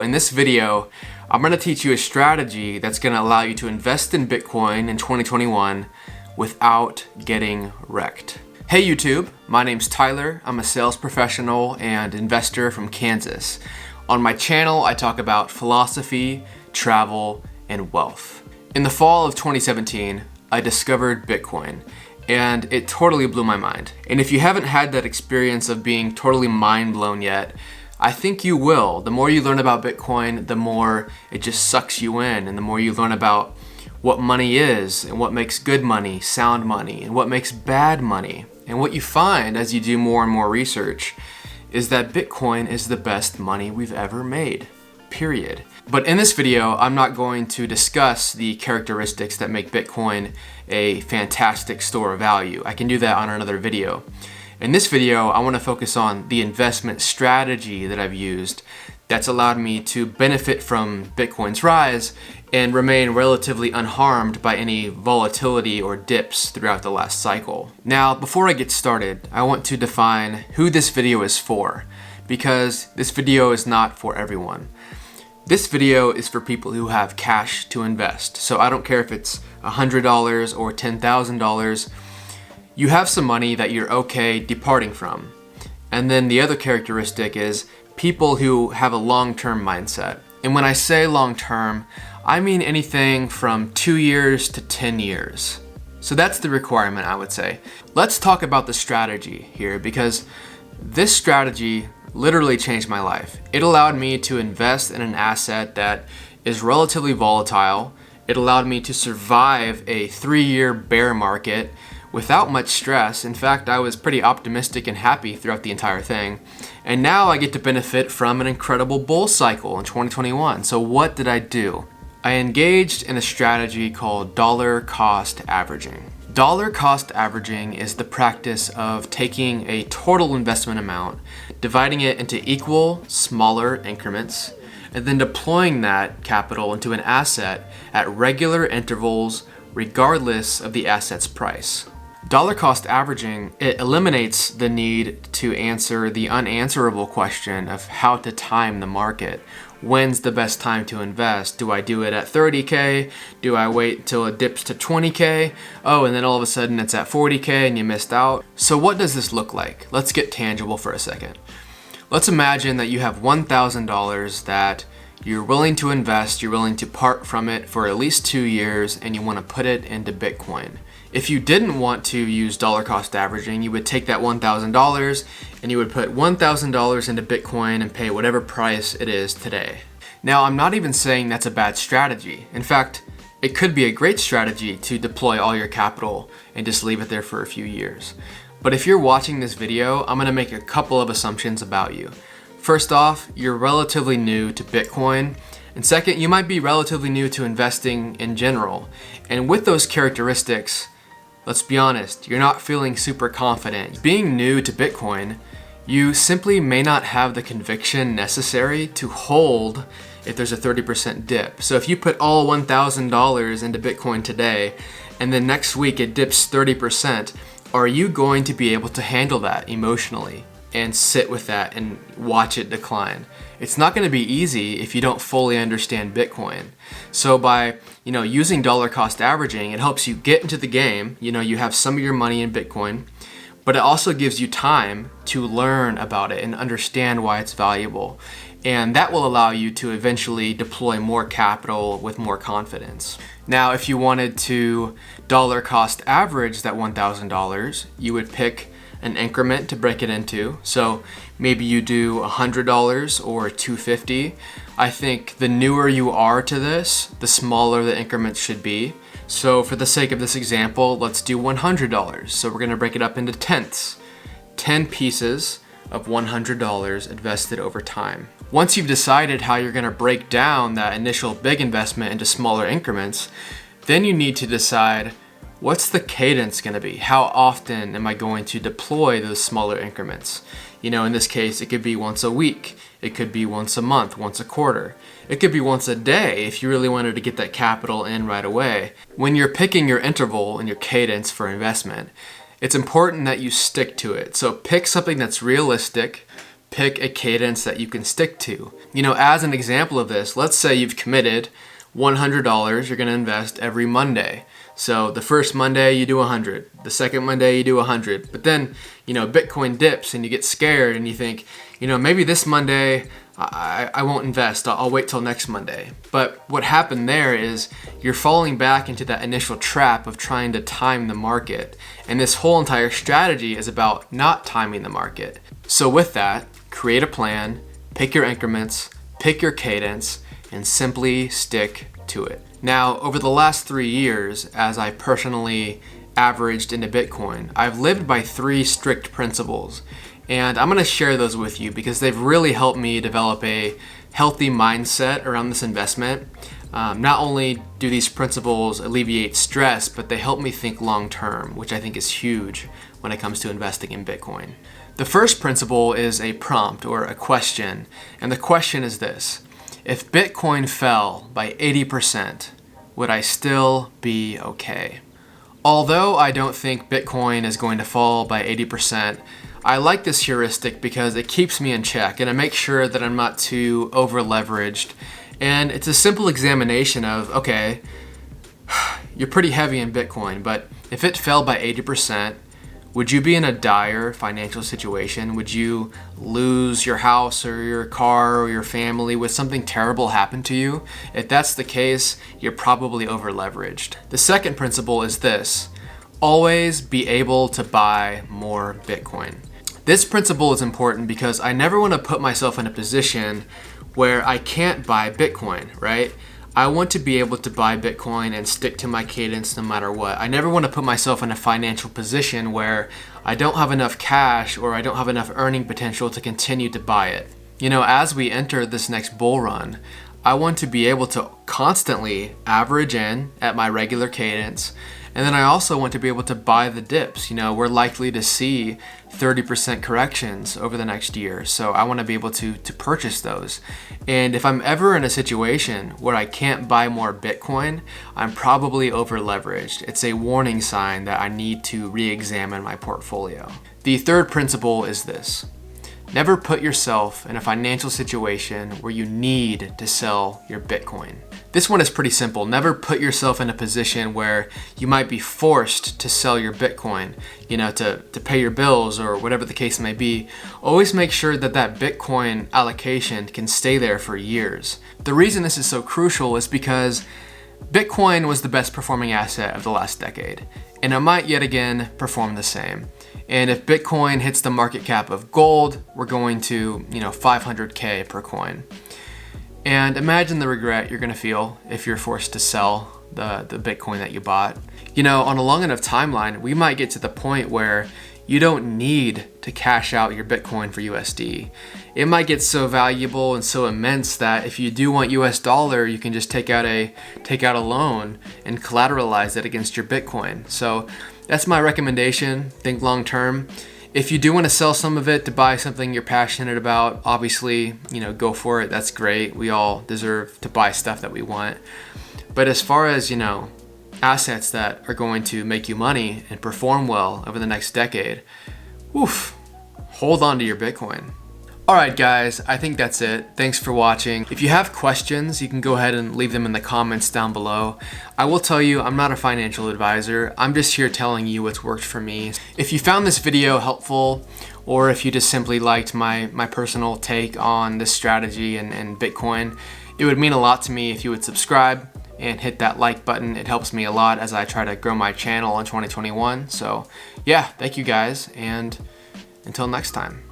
In this video, I'm going to teach you a strategy that's going to allow you to invest in Bitcoin in 2021 without getting wrecked. Hey YouTube, my name's Tyler. I'm a sales professional and investor from Kansas. On my channel, I talk about philosophy, travel, and wealth. In the fall of 2017, I discovered Bitcoin, and it totally blew my mind. And if you haven't had that experience of being totally mind blown yet, I think you will. The more you learn about Bitcoin, the more it just sucks you in, and the more you learn about what money is, and what makes good money, sound money, and what makes bad money. And what you find as you do more and more research is that Bitcoin is the best money we've ever made, period. But in this video, I'm not going to discuss the characteristics that make Bitcoin a fantastic store of value. I can do that on another video. In this video, I want to focus on the investment strategy that I've used that's allowed me to benefit from Bitcoin's rise and remain relatively unharmed by any volatility or dips throughout the last cycle. Now, before I get started, I want to define who this video is for, because this video is not for everyone. This video is for people who have cash to invest. So I don't care if it's $100 or $10,000. You have some money that you're okay departing from. And then the other characteristic is people who have a long-term mindset. And when I say long-term, I mean anything from 2 years to 10 years. So that's the requirement, I would say. Let's talk about the strategy here, because this strategy literally changed my life. It allowed me to invest in an asset that is relatively volatile. It allowed me to survive a 3-year bear market without much stress. In fact, I was pretty optimistic and happy throughout the entire thing. And now I get to benefit from an incredible bull cycle in 2021. So what did I do? I engaged in a strategy called dollar cost averaging. Dollar cost averaging is the practice of taking a total investment amount, dividing it into equal, smaller increments, and then deploying that capital into an asset at regular intervals regardless of the asset's price. Dollar cost averaging, it eliminates the need to answer the unanswerable question of how to time the market. When's the best time to invest? Do I do it at 30K? Do I wait till it dips to 20K? Oh, and then all of a sudden it's at 40K and you missed out. So what does this look like? Let's get tangible for a second. Let's imagine that you have $1,000 that you're willing to invest, you're willing to part from it for at least 2 years, and you want to put it into Bitcoin. If you didn't want to use dollar cost averaging, you would take that $1,000 and you would put $1,000 into Bitcoin and pay whatever price it is today. Now, I'm not even saying that's a bad strategy. In fact, it could be a great strategy to deploy all your capital and just leave it there for a few years. But if you're watching this video, I'm gonna make a couple of assumptions about you. First off, you're relatively new to Bitcoin. And second, you might be relatively new to investing in general. And with those characteristics, let's be honest, you're not feeling super confident. Being new to Bitcoin, you simply may not have the conviction necessary to hold if there's a 30% dip. So if you put all $1,000 into Bitcoin today, and then next week it dips 30%, are you going to be able to handle that emotionally and sit with that and watch it decline? It's not going to be easy if you don't fully understand Bitcoin. So by using dollar cost averaging, it helps you get into the game. You have some of your money in Bitcoin, but it also gives you time to learn about it and understand why it's valuable. And that will allow you to eventually deploy more capital with more confidence. Now, if you wanted to dollar cost average that $1,000, you would pick an increment to break it into. So maybe you do $100 or $250. I think the newer you are to this, the smaller the increments should be. So for the sake of this example, let's do $100. So we're gonna break it up into tenths. 10 pieces of $100 invested over time. Once you've decided how you're gonna break down that initial big investment into smaller increments, then you need to decide, what's the cadence going to be? How often am I going to deploy those smaller increments? In this case, it could be once a week. It could be once a month, once a quarter. It could be once a day if you really wanted to get that capital in right away. When you're picking your interval and your cadence for investment, it's important that you stick to it. So pick something that's realistic, pick a cadence that you can stick to. You know, as an example of this, let's say you've committed $100 you're gonna invest every Monday. So the first Monday you do 100, the second Monday you do 100, but then, you know, Bitcoin dips and you get scared and you think, you know, maybe this Monday I won't invest, I'll wait till next Monday. But what happened there is you're falling back into that initial trap of trying to time the market. And this whole entire strategy is about not timing the market. So with that, create a plan, pick your increments, pick your cadence, and simply stick to it. Now, over the last 3 years, as I personally averaged into Bitcoin, I've lived by 3 strict principles. And I'm gonna share those with you because they've really helped me develop a healthy mindset around this investment. Not only do these principles alleviate stress, but they help me think long term, which I think is huge when it comes to investing in Bitcoin. The first principle is a prompt or a question, and the question is this: if Bitcoin fell by 80%, would I still be okay? Although I don't think Bitcoin is going to fall by 80%, I like this heuristic because it keeps me in check and it makes sure that I'm not too over leveraged. And it's a simple examination of, okay, you're pretty heavy in Bitcoin, but if it fell by 80%, would you be in a dire financial situation? Would you lose your house or your car or your family? Would something terrible happen to you? If that's the case, you're probably over leveraged. The second principle is this: always be able to buy more Bitcoin. This principle is important because I never want to put myself in a position where I can't buy Bitcoin, right? I want to be able to buy Bitcoin and stick to my cadence no matter what. I never want to put myself in a financial position where I don't have enough cash or I don't have enough earning potential to continue to buy it. You know, as we enter this next bull run, I want to be able to constantly average in at my regular cadence. And then I also want to be able to buy the dips. You know, we're likely to see 30% corrections over the next year. So I want to be able to purchase those. And if I'm ever in a situation where I can't buy more Bitcoin, I'm probably over leveraged. It's a warning sign that I need to re-examine my portfolio. The third principle is this: never put yourself in a financial situation where you need to sell your Bitcoin. This one is pretty simple. Never put yourself in a position where you might be forced to sell your Bitcoin, you know, to pay your bills or whatever the case may be. Always make sure that that Bitcoin allocation can stay there for years. The reason this is so crucial is because Bitcoin was the best performing asset of the last decade, and it might yet again perform the same. And if Bitcoin hits the market cap of gold, we're going to, you know, 500K per coin. And imagine the regret you're gonna feel if you're forced to sell the Bitcoin that you bought. You know, on a long enough timeline, we might get to the point where you don't need to cash out your Bitcoin for USD. It might get so valuable and so immense that if you do want US dollar, you can just take out a loan and collateralize it against your Bitcoin. So that's my recommendation. Think long term. If you do want to sell some of it to buy something you're passionate about, obviously, you know, go for it. That's great. We all deserve to buy stuff that we want. But as far as, you know, assets that are going to make you money and perform well over the next decade, hold on to your Bitcoin. All right, guys, I think that's it. Thanks for watching. If you have questions, you can go ahead and leave them in the comments down below. I will tell you, I'm not a financial advisor. I'm just here telling you what's worked for me. If you found this video helpful, or if you just simply liked my personal take on this strategy and Bitcoin, it would mean a lot to me if you would subscribe and hit that like button. It helps me a lot as I try to grow my channel in 2021. So yeah, thank you guys, and until next time.